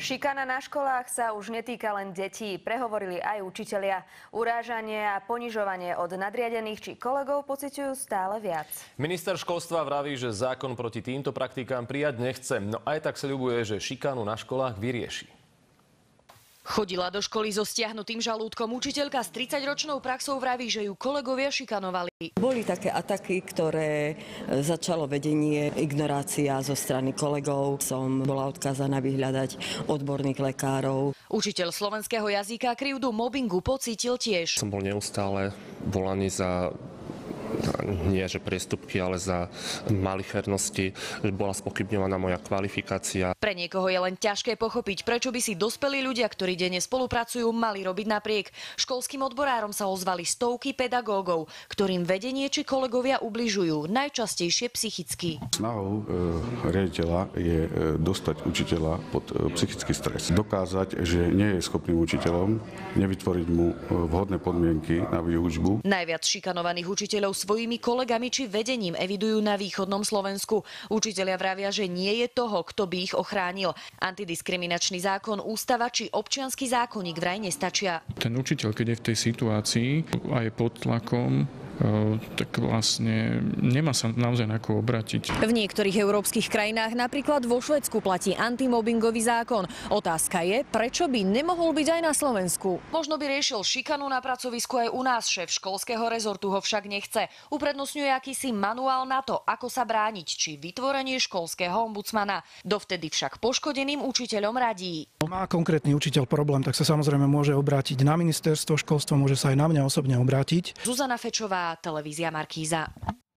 Šikana na školách sa už netýka len detí, prehovorili aj učitelia. Urážanie a ponižovanie od nadriadených či kolegov pociťujú stále viac. Minister školstva vraví, že zákon proti týmto praktikám prijať nechce, no aj tak sľubuje, že šikanu na školách vyrieši. Chodila do školy so stiahnutým žalúdkom. Učiteľka s 30-ročnou praxou vraví, že ju kolegovia šikanovali. Boli také ataky, ktoré začalo vedenie, ignorácia zo strany kolegov. Som bola odkázaná vyhľadať odborných lekárov. Učiteľ slovenského jazyka krivdu mobbingu pocítil tiež. Som bol neustále volaný za nie že priestupky, ale za malichernosti, že bola spochybňovaná moja kvalifikácia. Pre niekoho je len ťažké pochopiť, prečo by si dospelí ľudia, ktorí denne spolupracujú, mali robiť napriek. Školským odborárom sa ozvali stovky pedagógov, ktorým vedenie či kolegovia ubližujú, najčastejšie psychicky. Snahou riaditeľa je dostať učiteľa pod psychický stres. Dokázať, že nie je schopným učiteľom, nevytvoriť mu vhodné podmienky na výučbu. Najviac šikanovaných učiteľov svojimi kolegami či vedením evidujú na východnom Slovensku. Učitelia vravia, že nie je toho, kto by ich ochránil. Antidiskriminačný zákon, ústava či občiansky zákonník vraj nestačia. Ten učiteľ, keď je v tej situácii a je pod tlakom, tak vlastne nemá sa naozaj na koho obrátiť. V niektorých európskych krajinách, napríklad vo Švédsku, platí antimobbingový zákon. Otázka je, prečo by nemohol byť aj na Slovensku. Možno by riešil šikanu na pracovisku aj u nás. Šéf školského rezortu ho však nechce. Uprednostňuje akýsi manuál na to, ako sa brániť, či vytvorenie školského ombudsmana. Dovtedy však poškodeným učiteľom radí. Má konkrétny učiteľ problém, tak sa samozrejme môže obrátiť na ministerstvo školstva, môže sa aj na mňa osobne obrátiť. Zuzana Fečová, televízia Markíza.